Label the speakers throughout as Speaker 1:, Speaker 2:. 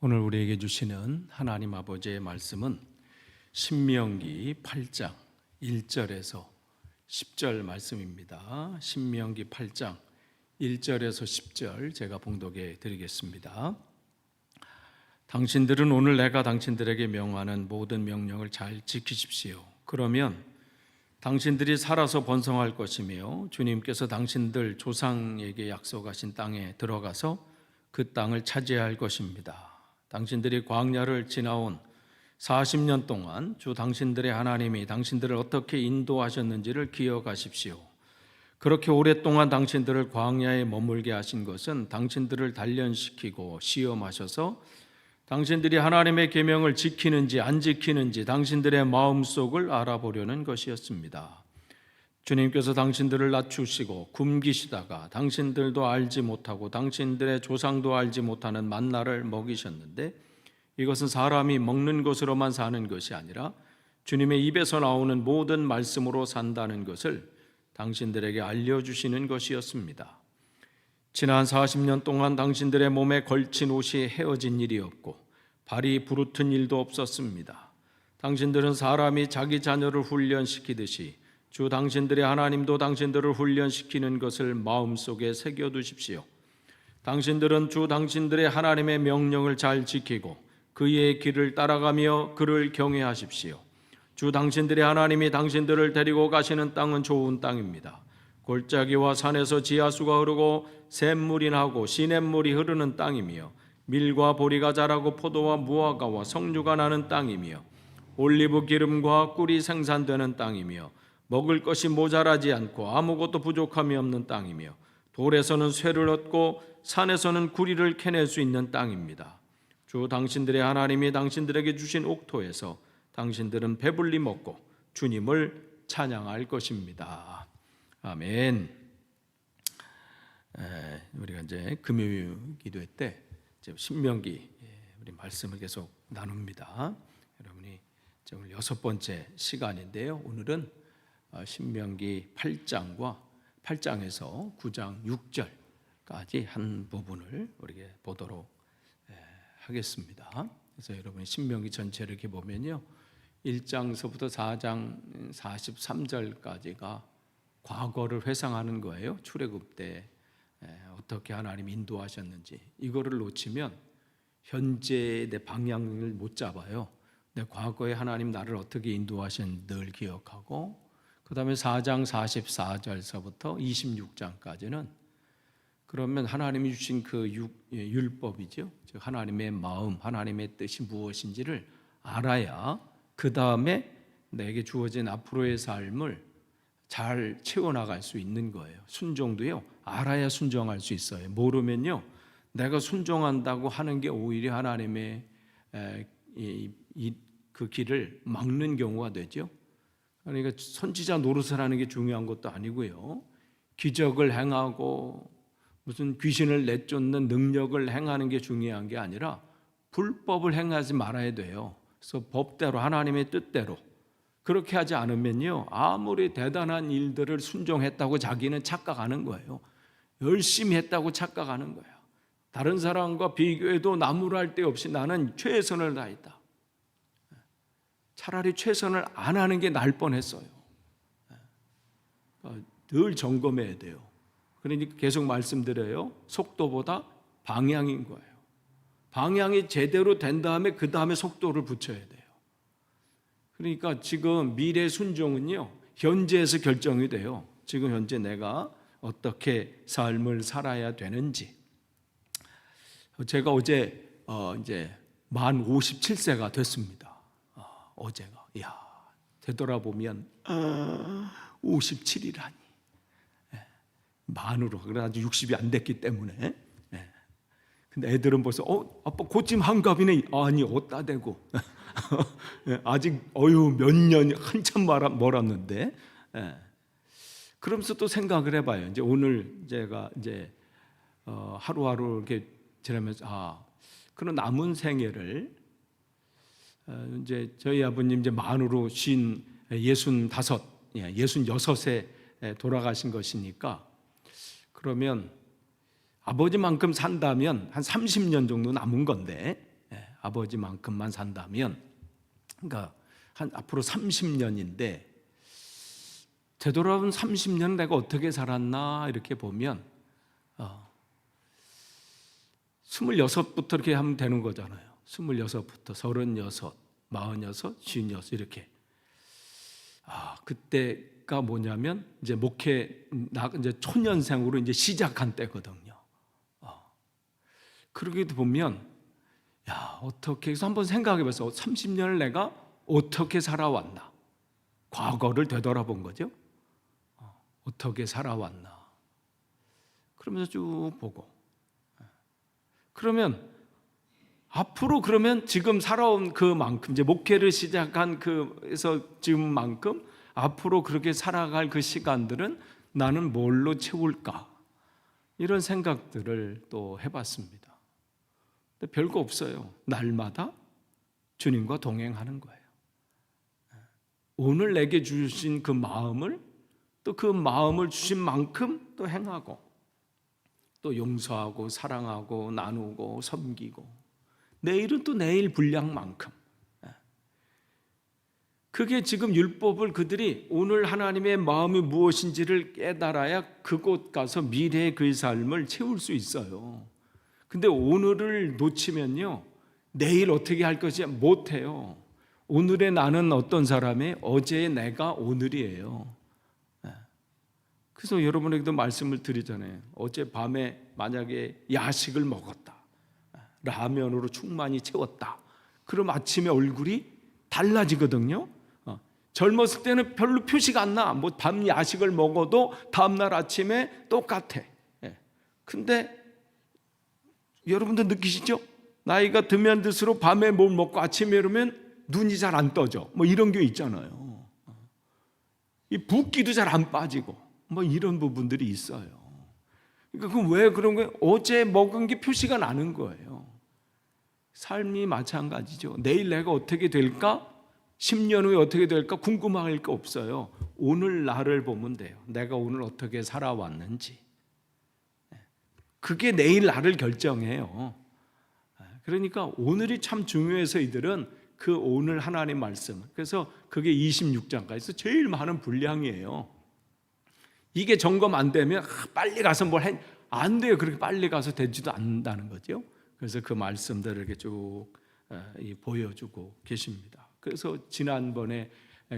Speaker 1: 오늘 우리에게 주시는 하나님 아버지의 말씀은 신명기 8장 1절에서 10절 말씀입니다. 신명기 8장 1절에서 10절 제가 봉독해 드리겠습니다. 당신들은 오늘 내가 당신들에게 명하는 모든 명령을 잘 지키십시오. 그러면 당신들이 살아서 번성할 것이며 주님께서 당신들 조상에게 약속하신 땅에 들어가서 그 땅을 차지할 것입니다. 당신들이 광야를 지나온 40년 동안 주 당신들의 하나님이 당신들을 어떻게 인도하셨는지를 기억하십시오. 그렇게 오랫동안 당신들을 광야에 머물게 하신 것은 당신들을 단련시키고 시험하셔서 당신들이 하나님의 계명을 지키는지 안 지키는지 당신들의 마음속을 알아보려는 것이었습니다. 주님께서 당신들을 낮추시고 굶기시다가 당신들도 알지 못하고 당신들의 조상도 알지 못하는 만나를 먹이셨는데 이것은 사람이 먹는 것으로만 사는 것이 아니라 주님의 입에서 나오는 모든 말씀으로 산다는 것을 당신들에게 알려주시는 것이었습니다. 지난 40년 동안 당신들의 몸에 걸친 옷이 헤어진 일이 없고 발이 부르튼 일도 없었습니다. 당신들은 사람이 자기 자녀를 훈련시키듯이 주 당신들의 하나님도 당신들을 훈련시키는 것을 마음속에 새겨두십시오. 당신들은 주 당신들의 하나님의 명령을 잘 지키고 그의 길을 따라가며 그를 경외하십시오. 주 당신들의 하나님이 당신들을 데리고 가시는 땅은 좋은 땅입니다. 골짜기와 산에서 지하수가 흐르고 샘물이 나고 시냇물이 흐르는 땅이며 밀과 보리가 자라고 포도와 무화과와 석류가 나는 땅이며 올리브 기름과 꿀이 생산되는 땅이며 먹을 것이 모자라지 않고 아무것도 부족함이 없는 땅이며 돌에서는 쇠를 얻고 산에서는 구리를 캐낼 수 있는 땅입니다. 주 당신들의 하나님이 당신들에게 주신 옥토에서 당신들은 배불리 먹고 주님을 찬양할 것입니다. 아멘. 우리가 이제 금요일 기도회 때 신명기 우리 말씀을 계속 나눕니다. 여러분이 오늘 6번째 시간인데요. 오늘은 신명기 8장과 8장에서 9장 6절까지 한 부분을 우리가 보도록 하겠습니다. 그래서 여러분이 신명기 전체를 이렇게 보면요, 1장서부터 4장 43절까지가 과거를 회상하는 거예요. 출애굽 때 어떻게 하나님 인도하셨는지. 이거를 놓치면 현재의 내 방향을 못 잡아요. 내 과거에 하나님 나를 어떻게 인도하셨는지 늘 기억하고, 그 다음에 4장 44절서부터 26장까지는 그러면 하나님이 주신 그 율법이죠. 즉 하나님의 마음, 하나님의 뜻이 무엇인지를 알아야 그 다음에 내게 주어진 앞으로의 삶을 잘 채워나갈 수 있는 거예요. 순종도요, 알아야 순종할 수 있어요. 모르면요, 내가 순종한다고 하는 게 오히려 하나님의 그 길을 막는 경우가 되죠. 그러니까 선지자 노릇을 하는 게 중요한 것도 아니고요, 기적을 행하고 무슨 귀신을 내쫓는 능력을 행하는 게 중요한 게 아니라 불법을 행하지 말아야 돼요. 그래서 법대로 하나님의 뜻대로 그렇게 하지 않으면요, 아무리 대단한 일들을 순종했다고 자기는 착각하는 거예요. 열심히 했다고 착각하는 거예요. 다른 사람과 비교해도 나무랄 데 없이 나는 최선을 다했다. 차라리 최선을 안 하는 게 나을 뻔했어요. 늘 점검해야 돼요. 그러니까 계속 말씀드려요. 속도보다 방향인 거예요. 방향이 제대로 된 다음에 그 다음에 속도를 붙여야 돼요. 그러니까 지금 미래 순종은요, 현재에서 결정이 돼요. 지금 현재 내가 어떻게 삶을 살아야 되는지. 제가 어제 이제 만 57세가 됐습니다. 어제가. 되돌아보면 57이라니. 만으로. 그래 아직 60이 안 됐기 때문에. 근데 애들은 벌써 아빠 고찜 한갑이네. 아니 어따 대고. 아직 몇 년이 한참 멀었는데. 그러면서 또 생각을 해봐요. 이제 오늘 제가 이제 하루하루 이렇게 지나면서 그런 남은 생애를 이제 저희 아버님 이제 만으로 66에 돌아가신 것이니까, 그러면 아버지만큼 산다면 한 30년 정도 남은 건데, 아버지만큼만 산다면, 그러니까 한 앞으로 30년인데 되돌아본 30년 내가 어떻게 살았나 이렇게 보면 26부터 이렇게 하면 되는 거잖아요. 26부터 36, 46, 56 이렇게. 그때가 뭐냐면 이제 이제 초년생으로 이제 시작한 때거든요. 그러기도 보면 어떻게 해서 한번 생각해 봤어. 30년을 내가 어떻게 살아왔나? 과거를 되돌아본 거죠. 어떻게 살아왔나? 그러면서 쭉 보고. 그러면 앞으로 그러면 지금 살아온 그만큼 이제 목회를 시작한 그에서 지금만큼 앞으로 그렇게 살아갈 그 시간들은 나는 뭘로 채울까? 이런 생각들을 또 해봤습니다. 근데 별거 없어요. 날마다 주님과 동행하는 거예요. 오늘 내게 주신 그 마음을 또 그 마음을 주신 만큼 또 행하고 또 용서하고 사랑하고 나누고 섬기고 내일은 또 내일 분량만큼. 그게 지금 율법을 그들이 오늘 하나님의 마음이 무엇인지를 깨달아야 그곳 가서 미래의 그 삶을 채울 수 있어요. 근데 오늘을 놓치면요 내일 어떻게 할 것이 못해요. 오늘의 나는 어떤 사람이 어제의 내가 오늘이에요. 그래서 여러분에게도 말씀을 드리잖아요. 어젯밤에 만약에 야식을 먹었다, 라면으로 충만히 채웠다, 그럼 아침에 얼굴이 달라지거든요. 젊었을 때는 별로 표시가 안 나. 뭐 밤 야식을 먹어도 다음날 아침에 똑같아. 근데 여러분들 느끼시죠? 나이가 들면 들수록 밤에 뭘 먹고 아침에 이러면 눈이 잘 안 떠져. 뭐 이런 게 있잖아요. 이 붓기도 잘 안 빠지고 뭐 이런 부분들이 있어요. 그러니까 그 왜 그런 거예요? 어제 먹은 게 표시가 나는 거예요. 삶이 마찬가지죠. 내일 내가 어떻게 될까? 10년 후에 어떻게 될까? 궁금할 거 없어요. 오늘 나를 보면 돼요. 내가 오늘 어떻게 살아왔는지. 그게 내일 나를 결정해요. 그러니까 오늘이 참 중요해서 이들은 그 오늘 하나님의 말씀, 그래서 그게 26장까지 제일 많은 분량이에요. 이게 점검 안 되면 빨리 가서 안 돼요. 그렇게 빨리 가서 되지도 않는다는 거죠. 그래서 그 말씀들을 이렇게 쭉 보여주고 계십니다. 그래서 지난번에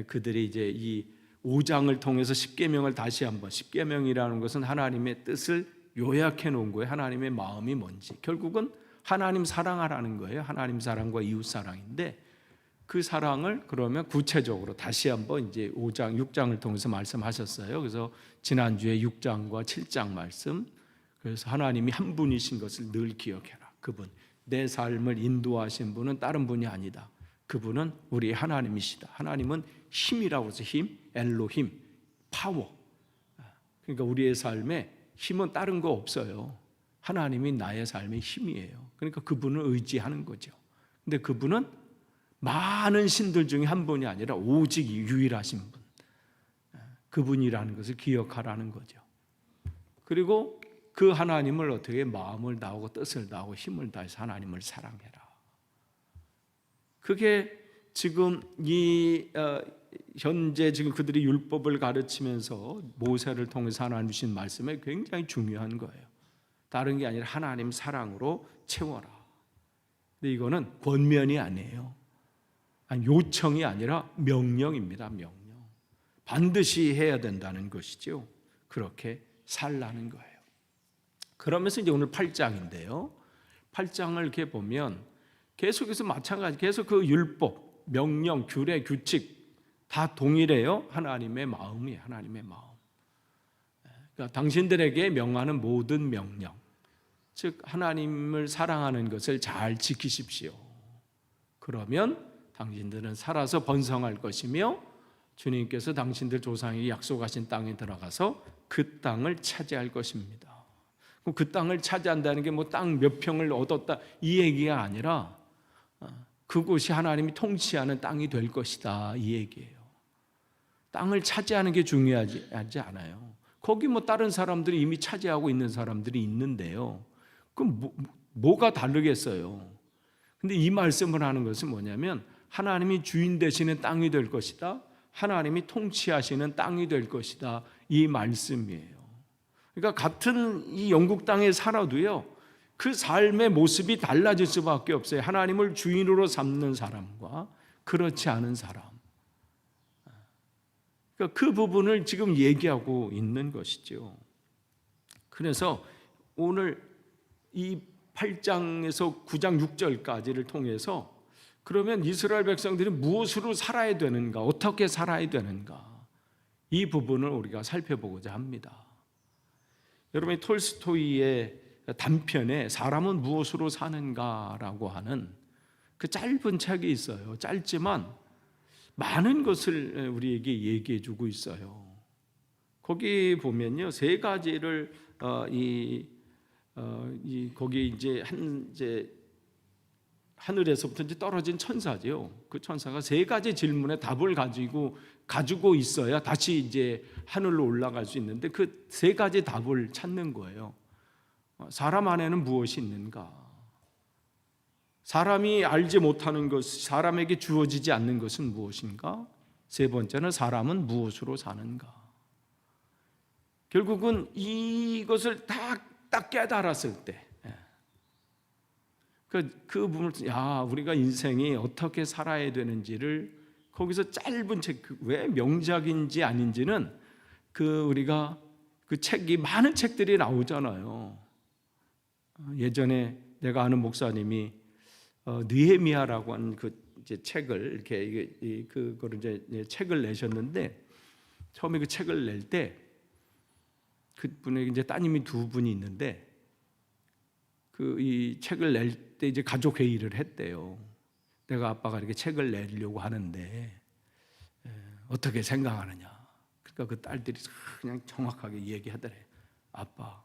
Speaker 1: 그들이 이제 이 5장을 통해서 십계명을 다시 한번, 십계명이라는 것은 하나님의 뜻을 요약해 놓은 거예요. 하나님의 마음이 뭔지. 결국은 하나님 사랑하라는 거예요. 하나님 사랑과 이웃 사랑인데 그 사랑을 그러면 구체적으로 다시 한번 이제 5장, 6장을 통해서 말씀하셨어요. 그래서 지난주에 6장과 7장 말씀, 그래서 하나님이 한 분이신 것을 늘 기억해라. 그분, 내 삶을 인도하신 분은 다른 분이 아니다. 그분은 우리 하나님이시다. 하나님은 힘이라고 해서 힘, 엘로힘, 파워. 그러니까 우리의 삶에 힘은 다른 거 없어요. 하나님이 나의 삶의 힘이에요. 그러니까 그분을 의지하는 거죠. 근데 그분은 많은 신들 중에 한 분이 아니라 오직 유일하신 분, 그분이라는 것을 기억하라는 거죠. 그리고 그 하나님을 어떻게 마음을 다하고 뜻을 다하고 힘을 다해서 하나님을 사랑해라. 그게 지금 현재 지금 그들이 율법을 가르치면서 모세를 통해서 하나님 주신 말씀에 굉장히 중요한 거예요. 다른 게 아니라 하나님 사랑으로 채워라. 근데 이거는 권면이 아니에요. 요청이 아니라 명령입니다. 명령. 반드시 해야 된다는 것이죠. 그렇게 살라는 거예요. 그러면서 이제 오늘 8장인데요. 8장을 이렇게 보면 계속해서 마찬가지, 계속 그 율법, 명령, 규례, 규칙 다 동일해요. 하나님의 마음이에요. 하나님의 마음. 그러니까 당신들에게 명하는 모든 명령, 즉 하나님을 사랑하는 것을 잘 지키십시오. 그러면 당신들은 살아서 번성할 것이며 주님께서 당신들 조상이 약속하신 땅에 들어가서 그 땅을 차지할 것입니다. 그 땅을 차지한다는 게 뭐 땅 몇 평을 얻었다 이 얘기가 아니라 그곳이 하나님이 통치하는 땅이 될 것이다 이 얘기예요. 땅을 차지하는 게 중요하지 않아요. 거기 뭐 다른 사람들이 이미 차지하고 있는 사람들이 있는데요. 그럼 뭐가 다르겠어요? 근데 이 말씀을 하는 것은 뭐냐면 하나님이 주인 되시는 땅이 될 것이다, 하나님이 통치하시는 땅이 될 것이다, 이 말씀이에요. 그러니까 같은 이 영국 땅에 살아도요, 그 삶의 모습이 달라질 수밖에 없어요. 하나님을 주인으로 삼는 사람과 그렇지 않은 사람. 그러니까 그 부분을 지금 얘기하고 있는 것이죠. 그래서 오늘 이 8장에서 9장 6절까지를 통해서 그러면 이스라엘 백성들이 무엇으로 살아야 되는가, 어떻게 살아야 되는가, 이 부분을 우리가 살펴보고자 합니다. 여러분이 톨스토이의 단편에 사람은 무엇으로 사는가라고 하는 그 짧은 책이 있어요. 짧지만 많은 것을 우리에게 얘기해 주고 있어요. 거기 보면요, 세 가지를 거기 이제 하늘에서부터 이제 떨어진 천사죠. 그 천사가 세 가지 질문에 답을 가지고 있어야 다시 이제 하늘로 올라갈 수 있는데 그 세 가지 답을 찾는 거예요. 사람 안에는 무엇이 있는가? 사람이 알지 못하는 것, 사람에게 주어지지 않는 것은 무엇인가? 세 번째는 사람은 무엇으로 사는가? 결국은 이것을 딱 깨달았을 때 그 부분을 우리가 인생이 어떻게 살아야 되는지를 거기서 짧은 책, 왜 명작인지 아닌지는 우리가 그 책이 많은 책들이 나오잖아요. 예전에 내가 아는 목사님이 느헤미야라고 하는 그 이제 책을 이렇게 그거를 이제 책을 내셨는데 처음에 그 책을 낼 때 그분에게 이제 따님이 두 분이 있는데 이 책을 낼 때 이제 가족 회의를 했대요. 내가 아빠가 이렇게 책을 내려고 하는데 어떻게 생각하느냐. 그러니까 그 딸들이 그냥 정확하게 얘기하더래. 아빠,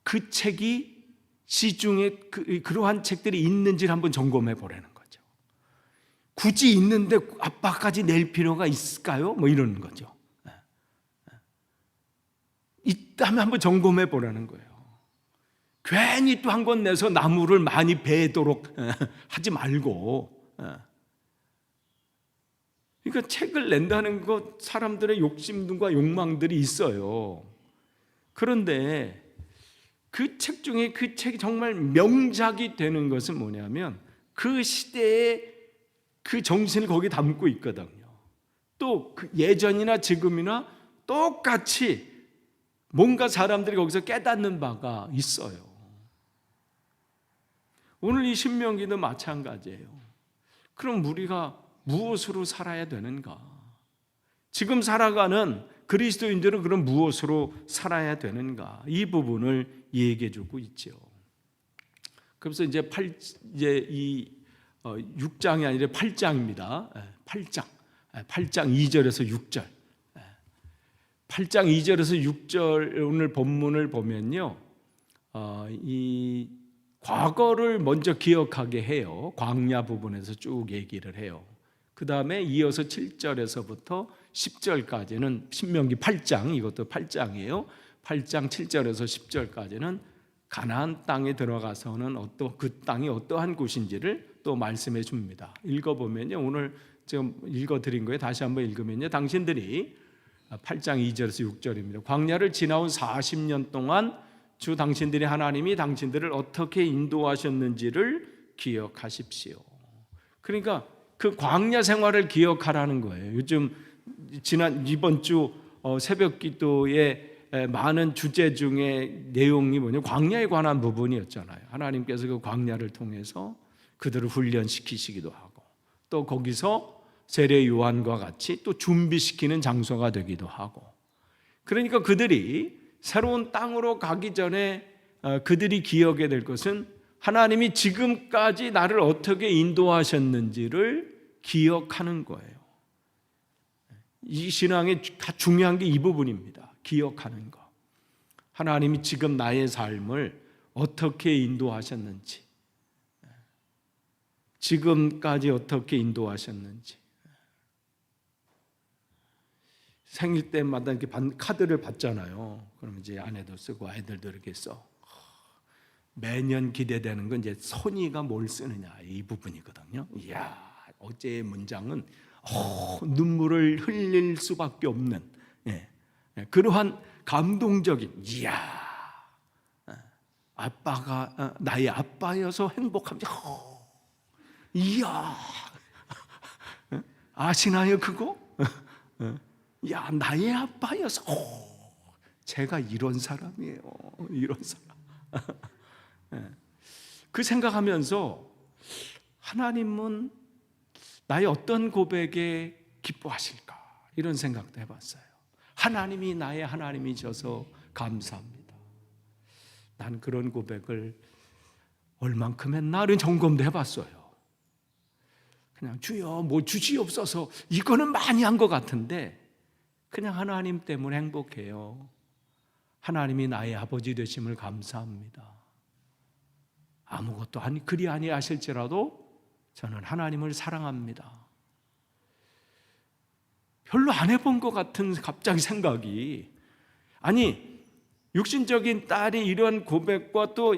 Speaker 1: 그 책이 시중에 그러한 책들이 있는지를 한번 점검해 보라는 거죠. 굳이 있는데 아빠까지 낼 필요가 있을까요? 뭐 이러는 거죠. 있다면 한번 점검해 보라는 거예요. 괜히 또 한 권 내서 나무를 많이 베도록 하지 말고. 그러니까 책을 낸다는 것, 사람들의 욕심과 욕망들이 있어요. 그런데 그 책 중에 그 책이 정말 명작이 되는 것은 뭐냐면 그 시대의 그 정신을 거기에 담고 있거든요. 또 예전이나 지금이나 똑같이 뭔가 사람들이 거기서 깨닫는 바가 있어요. 오늘 이 신명기도 마찬가지예요. 그럼 우리가 무엇으로 살아야 되는가? 지금 살아가는 그리스도인들은 그럼 무엇으로 살아야 되는가? 이 부분을 얘기해 주고 있죠. 그래서 이제 6장이 아니라 8장입니다. 8장 2절에서 6절. 8장 2절에서 6절 오늘 본문을 보면요, 이 과거를 먼저 기억하게 해요. 광야 부분에서 쭉 얘기를 해요. 그 다음에 이어서 7절에서부터 10절까지는 신명기 8장, 이것도 8장이에요. 8장 7절에서 10절까지는 가나안 땅에 들어가서는 그 땅이 어떠한 곳인지를 또 말씀해 줍니다. 읽어보면요, 오늘 지금 읽어드린 거에 다시 한번 읽으면요, 당신들이 8장 2절에서 6절입니다. 광야를 지나온 40년 동안 주 당신들의 하나님이 당신들을 어떻게 인도하셨는지를 기억하십시오. 그러니까 그 광야 생활을 기억하라는 거예요. 요즘 이번 주 새벽 기도에 많은 주제 중에 내용이 뭐냐면 광야에 관한 부분이었잖아요. 하나님께서 그 광야를 통해서 그들을 훈련시키시기도 하고 또 거기서 세례 요한과 같이 또 준비시키는 장소가 되기도 하고, 그러니까 그들이 새로운 땅으로 가기 전에 그들이 기억해야 될 것은 하나님이 지금까지 나를 어떻게 인도하셨는지를 기억하는 거예요. 이 신앙의 중요한 게 이 부분입니다. 기억하는 거. 하나님이 지금 나의 삶을 어떻게 인도하셨는지, 지금까지 어떻게 인도하셨는지. 생일 때마다 이렇게 카드를 받잖아요. 그럼 이제 아내도 쓰고 아이들도 이렇게 써. 매년 기대되는 건 이제 손이가 뭘 쓰느냐 이 부분이거든요. 이야, 어제의 문장은 눈물을 흘릴 수밖에 없는 그러한 감동적인 이야, 아빠가 나의 아빠여서 행복합니다. 이야, 아시나요 그거? 야, 나의 아빠여서 제가 이런 사람이에요. 이런 사람. 그 생각하면서 하나님은 나의 어떤 고백에 기뻐하실까 이런 생각도 해봤어요. 하나님이 나의 하나님이셔서 감사합니다. 난 그런 고백을 얼만큼 했나를 점검도 해봤어요. 그냥 주여 뭐 주시옵소서 이거는 많이 한 것 같은데 그냥 하나님 때문에 행복해요. 하나님이 나의 아버지 되심을 감사합니다. 아무것도 그리 아니하실지라도 저는 하나님을 사랑합니다. 별로 안 해본 것 같은 갑자기 생각이, 아니 육신적인 딸이 이런 고백과 또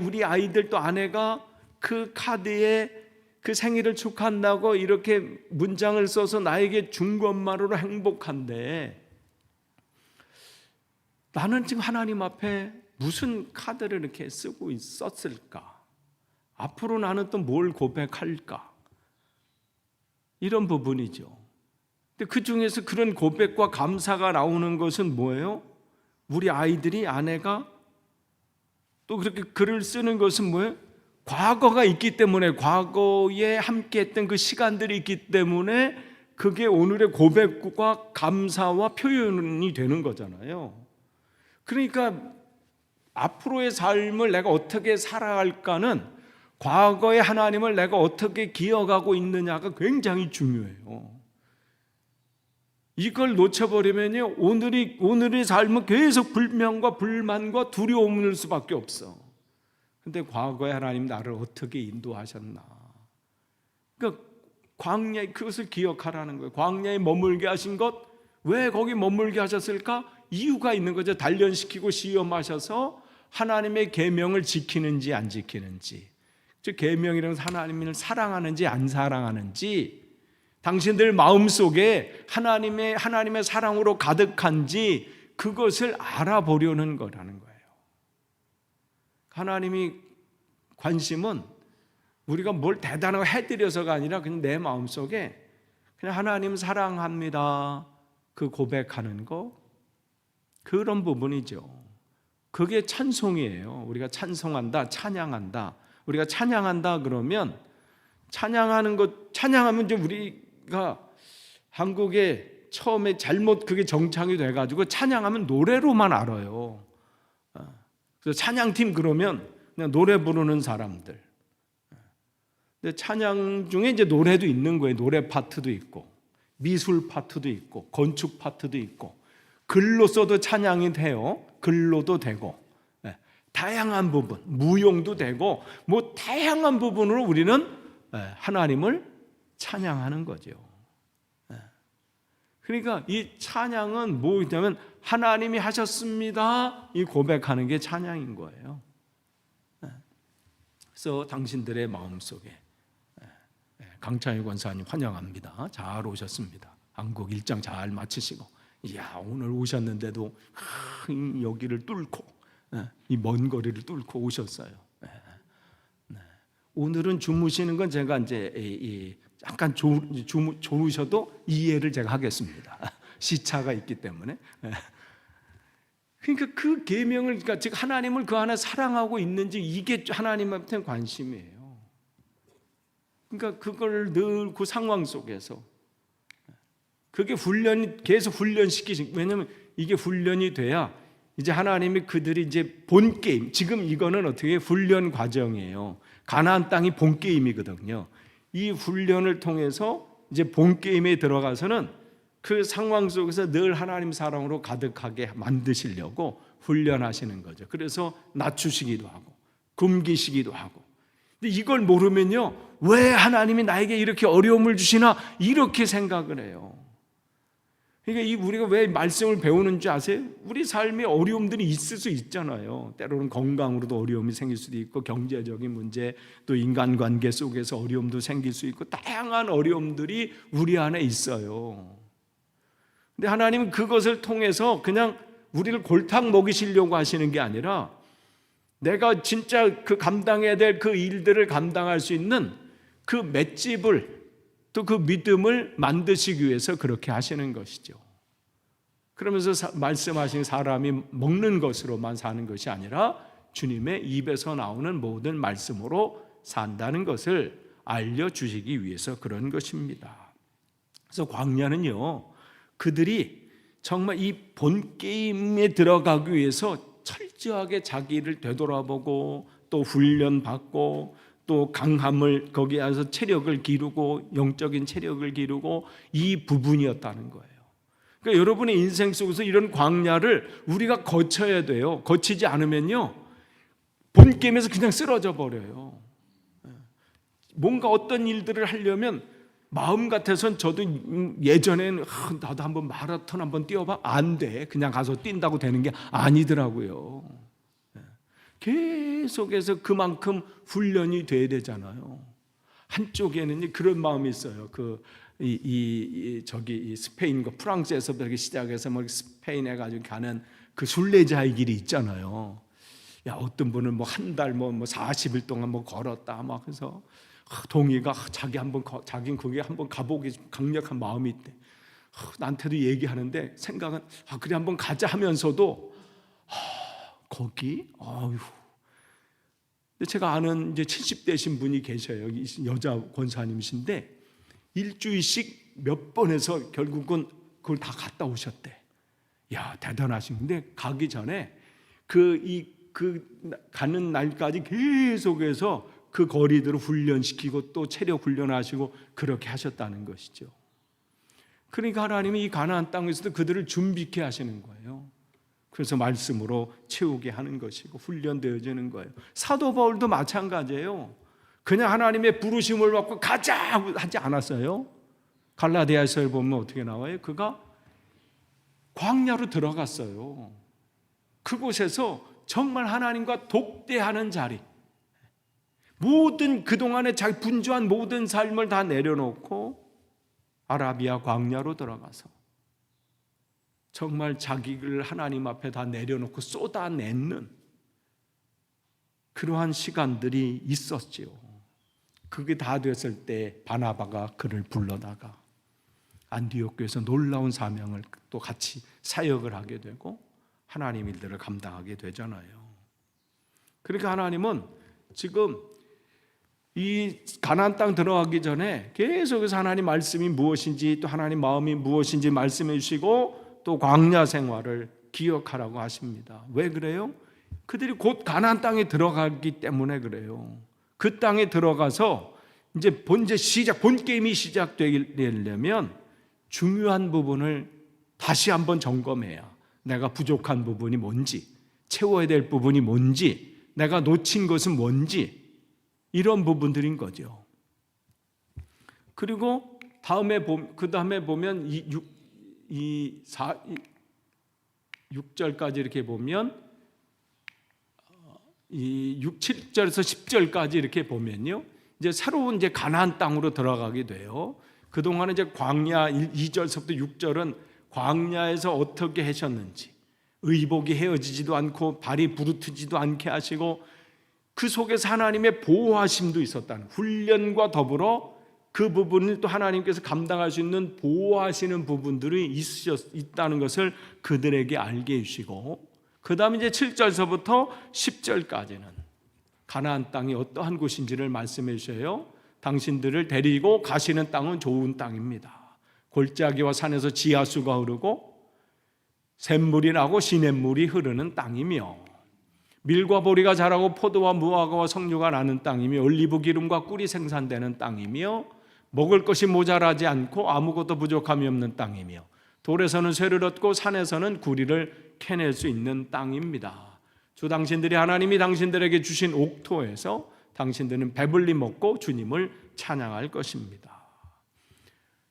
Speaker 1: 우리 아이들 또 아내가 그 카드에 그 생일을 축하한다고 이렇게 문장을 써서 나에게 준 것만으로 행복한데 나는 지금 하나님 앞에 무슨 카드를 이렇게 쓰고 있었을까? 앞으로 나는 또 뭘 고백할까? 이런 부분이죠. 근데 그 중에서 그런 고백과 감사가 나오는 것은 뭐예요? 우리 아이들이, 아내가 또 그렇게 글을 쓰는 것은 뭐예요? 과거가 있기 때문에, 과거에 함께 했던 그 시간들이 있기 때문에 그게 오늘의 고백과 감사와 표현이 되는 거잖아요. 그러니까 앞으로의 삶을 내가 어떻게 살아갈까는 과거의 하나님을 내가 어떻게 기억하고 있느냐가 굉장히 중요해요. 이걸 놓쳐버리면요, 오늘의 삶은 계속 불명과 불만과 두려움일 수밖에 없어. 근데 과거의 하나님 나를 어떻게 인도하셨나? 그러니까 광야에 그것을 기억하라는 거예요. 광야에 머물게 하신 것, 왜 거기 머물게 하셨을까? 이유가 있는 거죠. 단련시키고 시험하셔서 하나님의 계명을 지키는지 안 지키는지, 즉 계명이라는 것은 하나님을 사랑하는지 안 사랑하는지, 당신들 마음속에 하나님의 사랑으로 가득한지 그것을 알아보려는 거라는 거예요. 하나님이 관심은 우리가 뭘 대단하게 해드려서가 아니라 그냥 내 마음속에 그냥 하나님 사랑합니다 그 고백하는 거, 그런 부분이죠. 그게 찬송이에요. 우리가 찬송한다, 찬양한다. 우리가 찬양한다 그러면 찬양하면 이제 우리가 한국에 처음에 잘못 그게 정착이 돼가지고 찬양하면 노래로만 알아요. 그래서 찬양팀 그러면 그냥 노래 부르는 사람들. 근데 찬양 중에 이제 노래도 있는 거예요. 노래 파트도 있고, 미술 파트도 있고, 건축 파트도 있고, 글로써도 찬양이 돼요. 글로도 되고, 다양한 부분, 무용도 되고, 뭐 다양한 부분으로 우리는 하나님을 찬양하는 거죠. 그러니까 이 찬양은 뭐냐면 하나님이 하셨습니다 이 고백하는 게 찬양인 거예요. 그래서 당신들의 마음속에 강창희 권사님 환영합니다. 잘 오셨습니다. 한국 일정 잘 마치시고, 이야 오늘 오셨는데도 여기를 뚫고 이 먼 거리를 뚫고 오셨어요. 오늘은 주무시는 건 제가 이제 약간 조르셔도 이해를 제가 하겠습니다. 시차가 있기 때문에. 그러니까 그 계명을, 그러니까 즉 하나님을 그 안에 사랑하고 있는지, 이게 하나님한테 관심이에요. 그러니까 그걸 늘 그 상황 속에서 그게 계속 훈련시키신, 왜냐하면 이게 훈련이 돼야 이제 하나님이 그들이 이제 본 게임, 지금 이거는 어떻게 훈련 과정이에요. 가나안 땅이 본 게임이거든요. 이 훈련을 통해서 이제 본 게임에 들어가서는 그 상황 속에서 늘 하나님 사랑으로 가득하게 만드시려고 훈련하시는 거죠. 그래서 낮추시기도 하고 굶기시기도 하고. 근데 이걸 모르면요, 왜 하나님이 나에게 이렇게 어려움을 주시나 이렇게 생각을 해요. 그러니까 우리가 왜 말씀을 배우는 줄 아세요? 우리 삶에 어려움들이 있을 수 있잖아요. 때로는 건강으로도 어려움이 생길 수도 있고, 경제적인 문제, 또 인간관계 속에서 어려움도 생길 수 있고, 다양한 어려움들이 우리 안에 있어요. 근데 하나님은 그것을 통해서 그냥 우리를 골탕 먹이시려고 하시는 게 아니라, 내가 진짜 그 감당해야 될 그 일들을 감당할 수 있는 그 맷집을, 또 그 믿음을 만드시기 위해서 그렇게 하시는 것이죠. 그러면서 말씀하신 사람이 먹는 것으로만 사는 것이 아니라 주님의 입에서 나오는 모든 말씀으로 산다는 것을 알려주시기 위해서 그런 것입니다. 그래서 광야는요, 그들이 정말 이 본 게임에 들어가기 위해서 철저하게 자기를 되돌아보고, 또 훈련받고, 또 강함을 거기에 와서 체력을 기르고, 영적인 체력을 기르고, 이 부분이었다는 거예요. 그러니까 여러분의 인생 속에서 이런 광야를 우리가 거쳐야 돼요. 거치지 않으면요, 본 게임에서 그냥 쓰러져 버려요. 뭔가 어떤 일들을 하려면 마음 같아서는, 저도 예전에는 나도 한번 마라톤 한번 뛰어봐, 안 돼. 그냥 가서 뛴다고 되는 게 아니더라고요. 계속해서 그만큼 훈련이 돼야 되잖아요. 한쪽에는 그런 마음이 있어요. 저기 스페인과 프랑스에서부터 이렇게 시작해서 뭐 스페인에 가지고 가는 그 순례자의 길이 있잖아요. 야, 어떤 분은 뭐 한 달 뭐 40일 동안 뭐 걸었다 막 해서, 동의가 자기는 거기에 한번 가보기 강력한 마음이 있대. 나한테도 얘기하는데 생각은 그래 한번 가자 하면서도 거기 근데 제가 아는 이제 70대신 분이 계셔요. 여자 권사님이신데 일주일씩 몇 번 해서 결국은 그걸 다 갔다 오셨대. 야, 대단하신데 가기 전에 가는 날까지 계속해서 그 거리들을 훈련시키고 또 체력 훈련하시고 그렇게 하셨다는 것이죠. 그러니까 하나님이 이 가나안 땅에서도 그들을 준비케 하시는 거예요. 그래서 말씀으로 채우게 하는 것이고 훈련되어지는 거예요. 사도 바울도 마찬가지예요. 그냥 하나님의 부르심을 받고 가자 하지 않았어요. 갈라디아서에 보면 어떻게 나와요? 그가 광야로 들어갔어요. 그곳에서 정말 하나님과 독대하는 자리, 모든 그동안에 자기 분주한 모든 삶을 다 내려놓고 아라비아 광야로 들어가서 정말 자기를 하나님 앞에 다 내려놓고 쏟아내는 그러한 시간들이 있었지요. 그게 다 됐을 때 바나바가 그를 불러다가 안디옥 교회에서 놀라운 사명을 또 같이 사역을 하게 되고 하나님 일들을 감당하게 되잖아요. 그러니까 하나님은 지금 이 가나안 땅 들어가기 전에 계속해서 하나님 말씀이 무엇인지, 또 하나님 마음이 무엇인지 말씀해 주시고, 또 광야 생활을 기억하라고 하십니다. 왜 그래요? 그들이 곧 가나안 땅에 들어가기 때문에 그래요. 그 땅에 들어가서 이제 본 게임이 시작되려면 중요한 부분을 다시 한번 점검해야, 내가 부족한 부분이 뭔지, 채워야 될 부분이 뭔지, 내가 놓친 것은 뭔지, 이런 부분들인 거죠. 그리고 그 다음에 보면 6절까지 이렇게 보면, 7절에서 10절까지 이렇게 보면요, 이제 새로운 이제 가나안 땅으로 들어가게 돼요. 그동안은 이제 광야 2절서부터 6절은 광야에서 어떻게 하셨는지, 의복이 헤어지지도 않고 발이 부르트지도 않게 하시고, 그 속에서 하나님의 보호하심도 있었다는, 훈련과 더불어 그 부분을 또 하나님께서 감당할 수 있는 보호하시는 부분들이 있다는 것을 그들에게 알게 해주시고, 그 다음에 이제 7절서부터 10절까지는 가나안 땅이 어떠한 곳인지를 말씀해 주셔요. 당신들을 데리고 가시는 땅은 좋은 땅입니다. 골짜기와 산에서 지하수가 흐르고 샘물이 나고 시냇물이 흐르는 땅이며, 밀과 보리가 자라고 포도와 무화과와 석류가 나는 땅이며, 올리브 기름과 꿀이 생산되는 땅이며, 먹을 것이 모자라지 않고 아무것도 부족함이 없는 땅이며, 돌에서는 쇠를 얻고 산에서는 구리를 캐낼 수 있는 땅입니다. 주 당신들이 하나님이 당신들에게 주신 옥토에서 당신들은 배불리 먹고 주님을 찬양할 것입니다.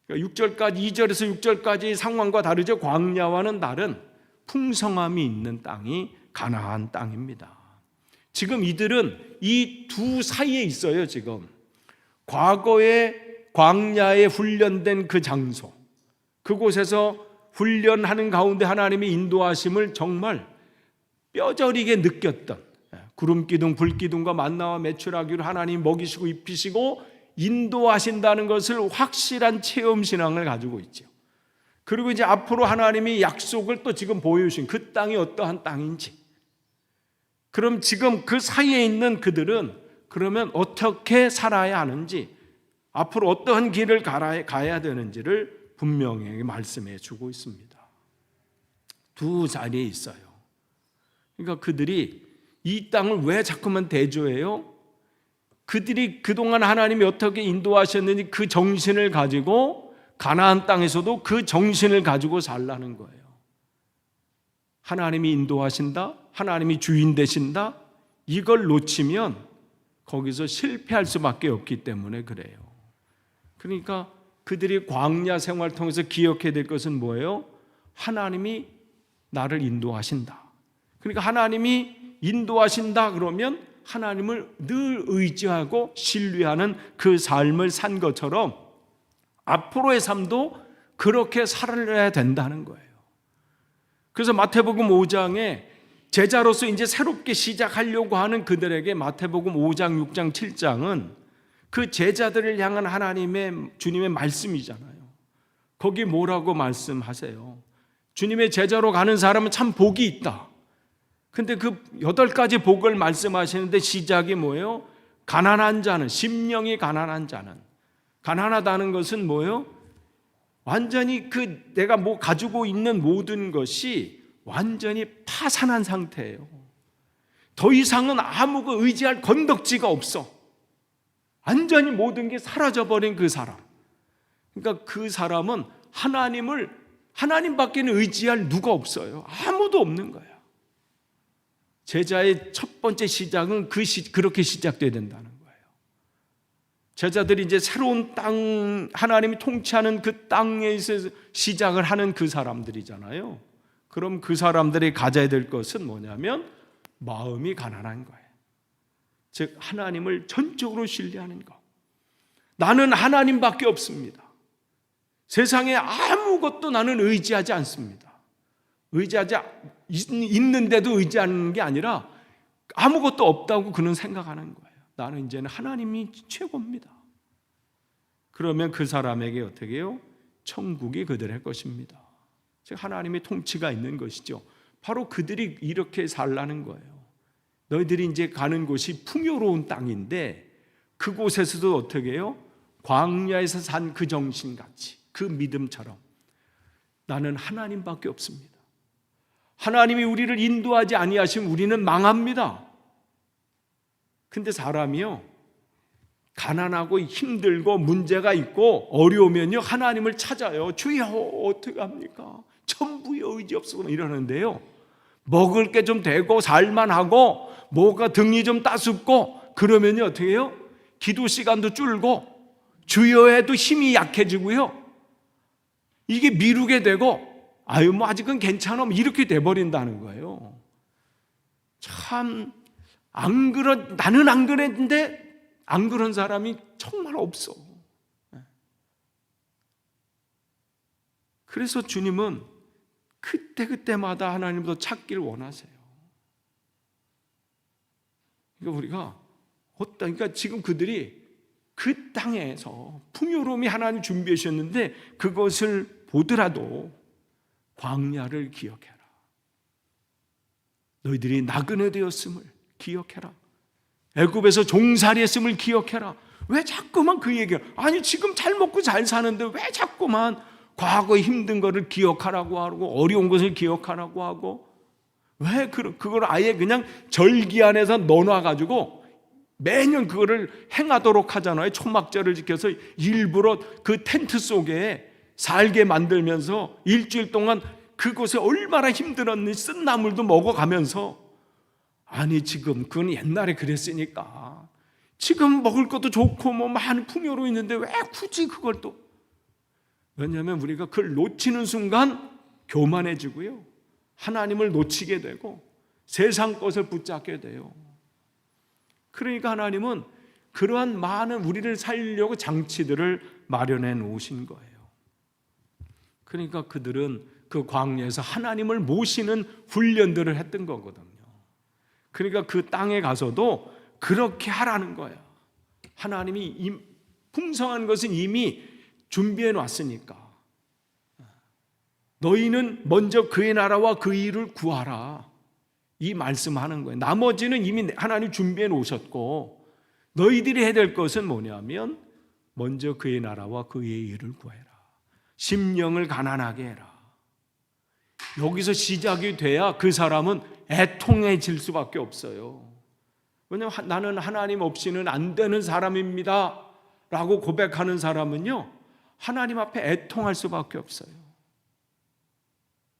Speaker 1: 6절까지 2절에서 6절까지 상황과 다르죠. 광야와는 다른 풍성함이 있는 땅이 가나안 땅입니다. 지금 이들은 이 두 사이에 있어요. 지금 과거에 광야에 훈련된 그 장소, 그곳에서 훈련하는 가운데 하나님의 인도하심을 정말 뼈저리게 느꼈던, 구름기둥 불기둥과 만나와 메추라기로 하나님 먹이시고 입히시고 인도하신다는 것을 확실한 체험 신앙을 가지고 있죠. 그리고 이제 앞으로 하나님이 약속을 또 지금 보여주신 그 땅이 어떠한 땅인지, 그럼 지금 그 사이에 있는 그들은 그러면 어떻게 살아야 하는지, 앞으로 어떠한 길을 가야 되는지를 분명히 말씀해 주고 있습니다. 두 자리에 있어요. 그러니까 그들이 이 땅을 왜 자꾸만 대조해요? 그들이 그동안 하나님이 어떻게 인도하셨는지 그 정신을 가지고 가나안 땅에서도 그 정신을 가지고 살라는 거예요. 하나님이 인도하신다, 하나님이 주인 되신다, 이걸 놓치면 거기서 실패할 수밖에 없기 때문에 그래요. 그러니까 그들이 광야 생활을 통해서 기억해야 될 것은 뭐예요? 하나님이 나를 인도하신다. 그러니까 하나님이 인도하신다 그러면 하나님을 늘 의지하고 신뢰하는 그 삶을 산 것처럼 앞으로의 삶도 그렇게 살아야 된다는 거예요. 그래서 마태복음 5장에 제자로서 이제 새롭게 시작하려고 하는 그들에게 마태복음 5장, 6장, 7장은 그 제자들을 향한 하나님의 주님의 말씀이잖아요. 거기 뭐라고 말씀하세요? 주님의 제자로 가는 사람은 참 복이 있다. 근데 그 8가지 복을 말씀하시는데 시작이 뭐예요? 가난한 자는, 심령이 가난한 자는. 가난하다는 것은 뭐예요? 완전히 내가 가지고 있는 모든 것이 완전히 파산한 상태예요. 더 이상은 아무 의지할 건덕지가 없어. 완전히 모든 게 사라져버린 그 사람. 그러니까 그 사람은 하나님밖에는 의지할 누가 없어요. 아무도 없는 거야. 제자의 첫 번째 시작은 그렇게 시작돼야 된다는 거예요. 제자들이 이제 새로운 땅, 하나님이 통치하는 그 땅에서 시작을 하는 그 사람들이잖아요. 그럼 그 사람들이 가져야 될 것은 뭐냐면 마음이 가난한 거예요. 즉 하나님을 전적으로 신뢰하는 것. 나는 하나님밖에 없습니다. 세상에 아무것도 나는 의지하지 않습니다. 있는데도 의지하는 게 아니라 아무것도 없다고 그는 생각하는 거예요. 나는 이제는 하나님이 최고입니다. 그러면 그 사람에게 어떻게 해요? 천국이 그들의 것입니다. 즉 하나님의 통치가 있는 것이죠. 바로 그들이 이렇게 살라는 거예요. 너희들이 이제 가는 곳이 풍요로운 땅인데 그곳에서도 어떻게 해요? 광야에서 산 그 정신같이, 그 믿음처럼 나는 하나님밖에 없습니다. 하나님이 우리를 인도하지 아니하시면 우리는 망합니다. 근데 사람이요, 가난하고 힘들고 문제가 있고 어려우면요 하나님을 찾아요. 주여 어떻게 합니까? 천부의 의지 없어 이러는데요, 먹을 게 좀 되고 살만하고 뭐가 등이 좀 따숩고 그러면요 어떻게 해요? 기도 시간도 줄고 주여에도 힘이 약해지고요, 이게 미루게 되고 아직은 괜찮아 이렇게 돼버린다는 거예요. 참 나는 안 그랬는데 안 그런 사람이 정말 없어. 그래서 주님은 그때마다 하나님도 찾기를 원하세요. 그러니까 그러니까 지금 그들이 그 땅에서 풍요로움이 하나님 준비해 주셨는데 그것을 보더라도 광야를 기억해라. 너희들이 나그네 되었음을 기억해라. 애굽에서 종살이 했음을 기억해라. 왜 자꾸만 그 얘기를, 아니 지금 잘 먹고 잘 사는데 왜 자꾸만 과거의 힘든 거를 기억하라고 하고 어려운 것을 기억하라고 하고, 왜 그걸 아예 그냥 절기 안에서 넣어놔가지고 매년 그거를 행하도록 하잖아요. 초막절을 지켜서 일부러 그 텐트 속에 살게 만들면서 일주일 동안 그곳에 얼마나 힘들었는지 쓴 나물도 먹어가면서, 아니 지금 그건 옛날에 그랬으니까 지금 먹을 것도 좋고 뭐 많은 풍요로 있는데 왜 굳이 그걸 또, 왜냐하면 우리가 그걸 놓치는 순간 교만해지고요, 하나님을 놓치게 되고 세상 것을 붙잡게 돼요. 그러니까 하나님은 그러한 많은 우리를 살리려고 장치들을 마련해 놓으신 거예요. 그러니까 그들은 그 광야에서 하나님을 모시는 훈련들을 했던 거거든요. 그러니까 그 땅에 가서도 그렇게 하라는 거야. 하나님이 풍성한 것은 이미 준비해 놨으니까 너희는 먼저 그의 나라와 그 일을 구하라, 이 말씀하는 거예요. 나머지는 이미 하나님 준비해 놓으셨고 너희들이 해야 될 것은 뭐냐면 먼저 그의 나라와 그의 일을 구해라. 심령을 가난하게 해라. 여기서 시작이 돼야 그 사람은 애통해질 수밖에 없어요. 왜냐하면 나는 하나님 없이는 안 되는 사람입니다 라고 고백하는 사람은요, 하나님 앞에 애통할 수밖에 없어요.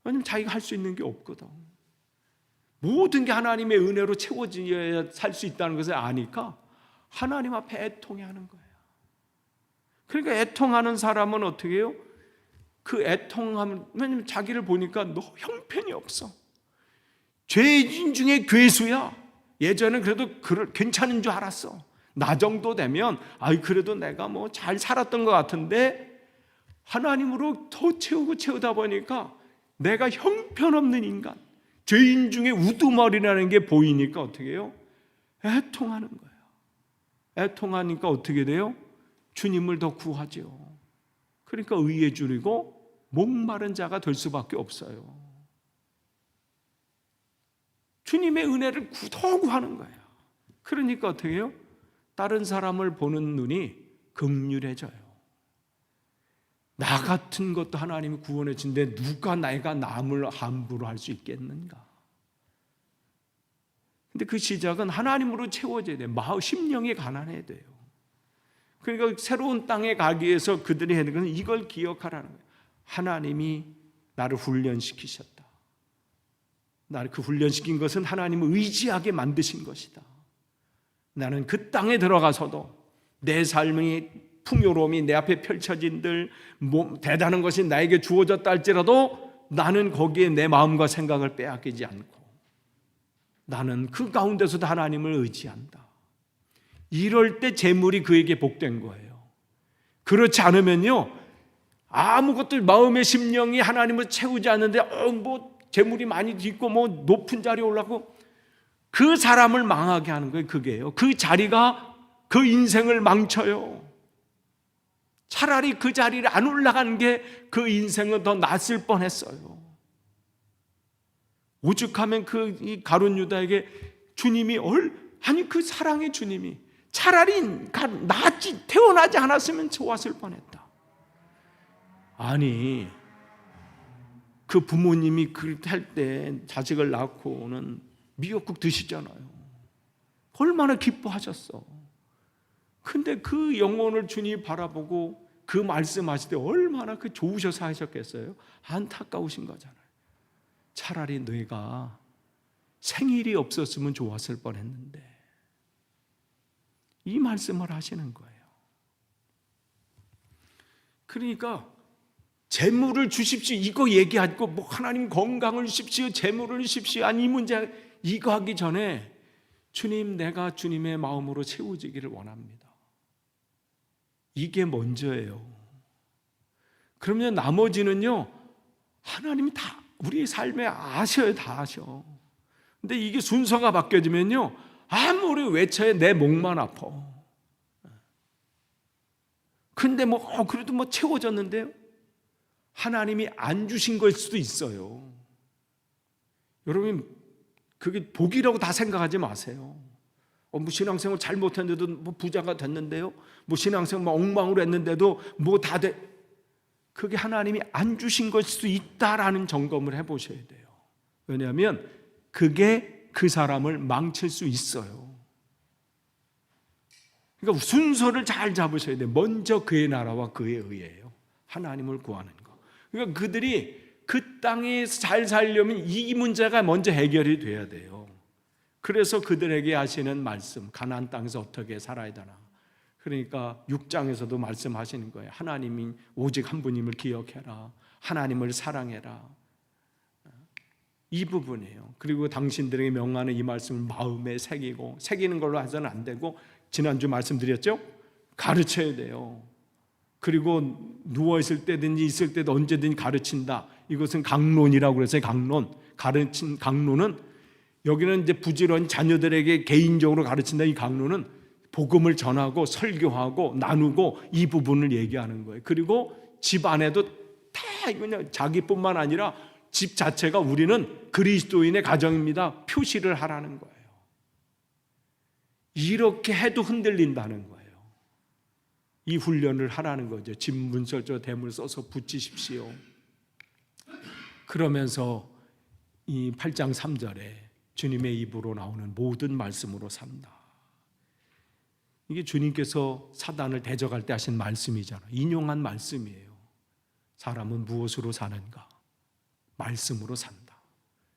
Speaker 1: 왜냐하면 자기가 할 수 있는 게 없거든. 모든 게 하나님의 은혜로 채워져야 살 수 있다는 것을 아니까 하나님 앞에 애통해 하는 거예요. 그러니까 애통하는 사람은 어떻게 해요? 그 애통하면, 왜냐면 자기를 보니까 너 형편이 없어. 죄인 중에 괴수야. 예전엔 그래도 괜찮은 줄 알았어. 나 정도 되면 그래도 내가 뭐 잘 살았던 것 같은데 하나님으로 더 채우다 보니까 내가 형편없는 인간, 죄인 중에 우두머리라는 게 보이니까 어떻게 해요? 애통하는 거예요. 애통하니까 어떻게 돼요? 주님을 더 구하죠. 그러니까 의에 줄이고 목마른 자가 될 수밖에 없어요. 주님의 은혜를 더 구하는 거예요. 그러니까 어떻게 해요? 다른 사람을 보는 눈이 긍휼해져요. 나 같은 것도 하나님이 구원해 준데 누가 내가 남을 함부로 할 수 있겠는가? 근데 그 시작은 하나님으로 채워져야 돼요. 심령이 가난해야 돼요. 그러니까 새로운 땅에 가기 위해서 그들이 해야 되는 것은 이걸 기억하라는 거예요. 하나님이 나를 훈련시키셨다. 나를 그 훈련시킨 것은 하나님을 의지하게 만드신 것이다. 나는 그 땅에 들어가서도 내 삶의 풍요로움이 내 앞에 펼쳐진들 대단한 것이 나에게 주어졌다 할지라도 나는 거기에 내 마음과 생각을 빼앗기지 않고 나는 그 가운데서도 하나님을 의지한다. 이럴 때 재물이 그에게 복된 거예요. 그렇지 않으면요, 아무것도 마음의 심령이 하나님을 채우지 않는데 재물이 많이 있고 높은 자리에 올라가고 그 사람을 망하게 하는 거예요. 그게요. 그 자리가 그 인생을 망쳐요. 차라리 그 자리를 안 올라간 게 그 인생은 더 낫을 뻔했어요. 오죽하면 이 가룟 유다에게 주님이 그 사랑의 주님이 차라리 태어나지 않았으면 좋았을 뻔했다. 아니, 그 부모님이 할 때 자식을 낳고는 미역국 드시잖아요. 얼마나 기뻐하셨어. 근데 그 영혼을 주님이 바라보고 그 말씀하실 때 얼마나 좋으셔서 하셨겠어요? 안타까우신 거잖아요. 차라리 너희가 생일이 없었으면 좋았을 뻔했는데 이 말씀을 하시는 거예요. 그러니까 재물을 주십시오 이거 얘기하고 하나님 건강을 주십시오, 재물을 주십시오, 아니 이 문제 이거 하기 전에 주님, 내가 주님의 마음으로 채워지기를 원합니다. 이게 먼저예요. 그러면 나머지는요, 하나님이 다 우리 삶에 아셔요. 다 아셔. 근데 이게 순서가 바뀌어지면요, 아무리 외쳐야 내 목만 아파. 근데 그래도 채워졌는데요, 하나님이 안 주신 걸 수도 있어요. 여러분, 그게 복이라고 다 생각하지 마세요. 신앙생활 잘못했는데도 부자가 됐는데요, 신앙생활 엉망으로 했는데도 다 돼. 그게 하나님이 안 주신 걸 수도 있다라는 점검을 해보셔야 돼요. 왜냐하면 그게 그 사람을 망칠 수 있어요. 그러니까 순서를 잘 잡으셔야 돼요. 먼저 그의 나라와 그의 의예요. 하나님을 구하는 거. 그러니까 그들이 그 땅에 잘 살려면 이 문제가 먼저 해결이 돼야 돼요. 그래서 그들에게 하시는 말씀, 가나안 땅에서 어떻게 살아야 되나, 그러니까 6장에서도 말씀하시는 거예요. 하나님이 오직 한 분임을 기억해라. 하나님을 사랑해라. 이 부분이에요. 그리고 당신들에게 명하는 이 말씀을 마음에 새기고, 새기는 걸로 해서는 안 되고, 지난주 말씀드렸죠? 가르쳐야 돼요. 그리고 누워있을 때든지 있을 때도 언제든지 가르친다. 이것은 강론이라고 그랬어요. 강론. 가르친 강론은, 여기는 이제 부지런히 자녀들에게 개인적으로 가르친다. 이 강론은 복음을 전하고 설교하고 나누고 이 부분을 얘기하는 거예요. 그리고 집 안에도 다 그냥 자기뿐만 아니라 집 자체가 우리는 그리스도인의 가정입니다. 표시를 하라는 거예요. 이렇게 해도 흔들린다는 거예요. 이 훈련을 하라는 거죠. 집 문설조 대문을 써서 붙이십시오. 그러면서 이 8장 3절에 주님의 입으로 나오는 모든 말씀으로 산다. 이게 주님께서 사단을 대적할 때 하신 말씀이잖아요. 인용한 말씀이에요. 사람은 무엇으로 사는가? 말씀으로 산다.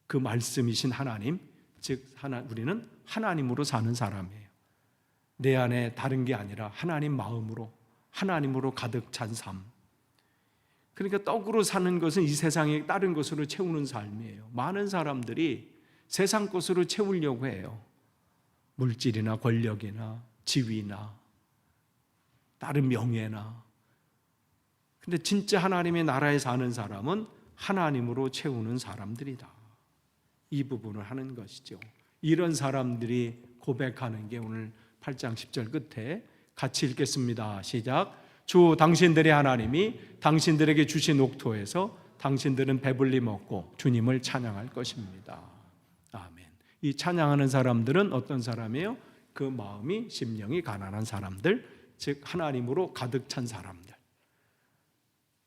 Speaker 1: 그 말씀이신 하나님, 즉 우리는 하나님으로 사는 사람이에요. 내 안에 다른 게 아니라 하나님 마음으로, 하나님으로 가득 찬 삶. 그러니까 떡으로 사는 것은 이 세상에 다른 것으로 채우는 삶이에요. 많은 사람들이 세상 것으로 채우려고 해요. 물질이나 권력이나 지위나 다른 명예나. 근데 진짜 하나님의 나라에 사는 사람은 하나님으로 채우는 사람들이다. 이 부분을 하는 것이죠. 이런 사람들이 고백하는 게 오늘 8장 10절 끝에 같이 읽겠습니다. 시작. 주 당신들의 하나님이 당신들에게 주신 옥토에서 당신들은 배불리 먹고 주님을 찬양할 것입니다. 아멘. 이 찬양하는 사람들은 어떤 사람이에요? 그 마음이 심령이 가난한 사람들, 즉 하나님으로 가득 찬 사람들.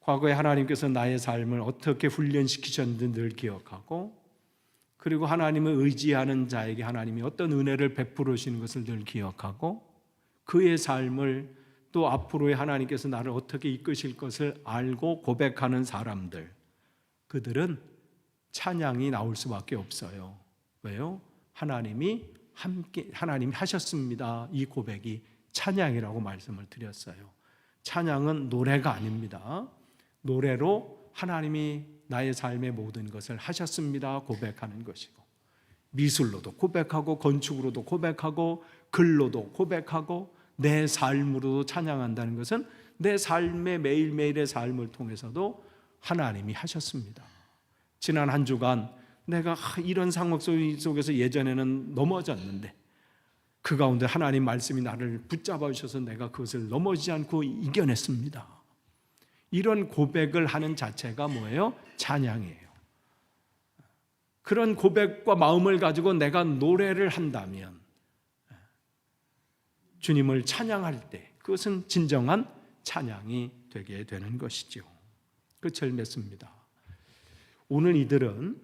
Speaker 1: 과거에 하나님께서 나의 삶을 어떻게 훈련시키셨는지 늘 기억하고, 그리고 하나님을 의지하는 자에게 하나님이 어떤 은혜를 베풀어 주시는 것을 늘 기억하고, 그의 삶을 또 앞으로의 하나님께서 나를 어떻게 이끄실 것을 알고 고백하는 사람들, 그들은 찬양이 나올 수밖에 없어요. 왜요? 하나님이 하셨습니다. 이 고백이 찬양이라고 말씀을 드렸어요. 찬양은 노래가 아닙니다. 노래로 하나님이 나의 삶의 모든 것을 하셨습니다 고백하는 것이고, 미술로도 고백하고 건축으로도 고백하고 글로도 고백하고 내 삶으로도 찬양한다는 것은 내 삶의 매일매일의 삶을 통해서도 하나님이 하셨습니다. 지난 한 주간 내가 이런 상황 속에서 예전에는 넘어졌는데 그 가운데 하나님 말씀이 나를 붙잡아 주셔서 내가 그것을 넘어지지 않고 이겨냈습니다. 이런 고백을 하는 자체가 뭐예요? 찬양이에요. 그런 고백과 마음을 가지고 내가 노래를 한다면, 주님을 찬양할 때 그것은 진정한 찬양이 되게 되는 것이죠. 끝을 맺습니다. 오늘 이들은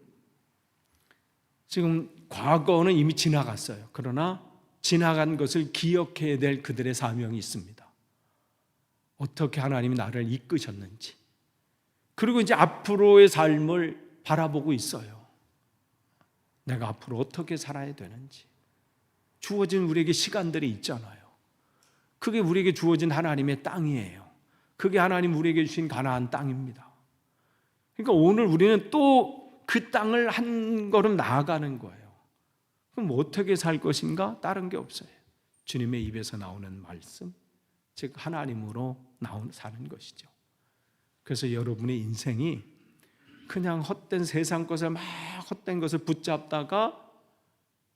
Speaker 1: 지금 과거는 이미 지나갔어요. 그러나 지나간 것을 기억해야 될 그들의 사명이 있습니다. 어떻게 하나님이 나를 이끄셨는지, 그리고 이제 앞으로의 삶을 바라보고 있어요. 내가 앞으로 어떻게 살아야 되는지. 주어진 우리에게 시간들이 있잖아요. 그게 우리에게 주어진 하나님의 땅이에요. 그게 하나님 우리에게 주신 가나안 땅입니다. 그러니까 오늘 우리는 또 그 땅을 한 걸음 나아가는 거예요. 그럼 어떻게 살 것인가? 다른 게 없어요. 주님의 입에서 나오는 말씀, 즉 하나님으로 사는 것이죠. 그래서 여러분의 인생이 그냥 헛된 세상 것을 막 헛된 것을 붙잡다가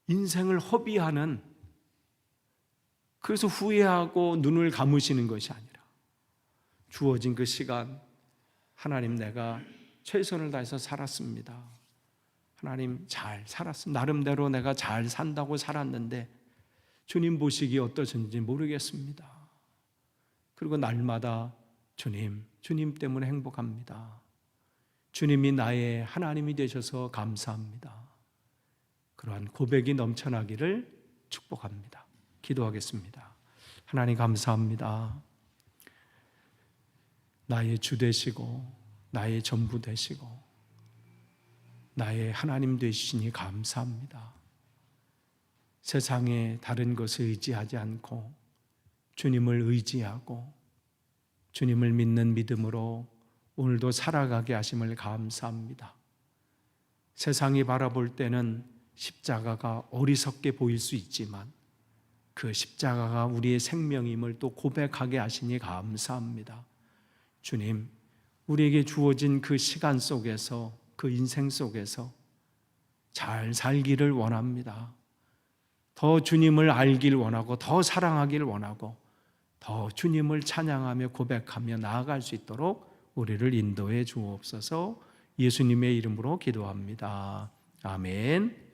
Speaker 1: 인생을 허비하는, 그래서 후회하고 눈을 감으시는 것이 아니라 주어진 그 시간, 하나님 내가 최선을 다해서 살았습니다. 하나님 잘 살았습니다. 나름대로 내가 잘 산다고 살았는데 주님 보시기에 어떠신지 모르겠습니다. 그리고 날마다 주님 때문에 행복합니다. 주님이 나의 하나님이 되셔서 감사합니다. 그러한 고백이 넘쳐나기를 축복합니다. 기도하겠습니다. 하나님 감사합니다. 나의 주 되시고 나의 전부 되시고 나의 하나님 되시니 감사합니다. 세상에 다른 것을 의지하지 않고 주님을 의지하고 주님을 믿는 믿음으로 오늘도 살아가게 하심을 감사합니다. 세상이 바라볼 때는 십자가가 어리석게 보일 수 있지만 그 십자가가 우리의 생명임을 또 고백하게 하시니 감사합니다. 주님, 우리에게 주어진 그 시간 속에서, 그 인생 속에서 잘 살기를 원합니다. 더 주님을 알길 원하고 더 사랑하길 원하고 더 주님을 찬양하며 고백하며 나아갈 수 있도록 우리를 인도해 주옵소서. 예수님의 이름으로 기도합니다. 아멘.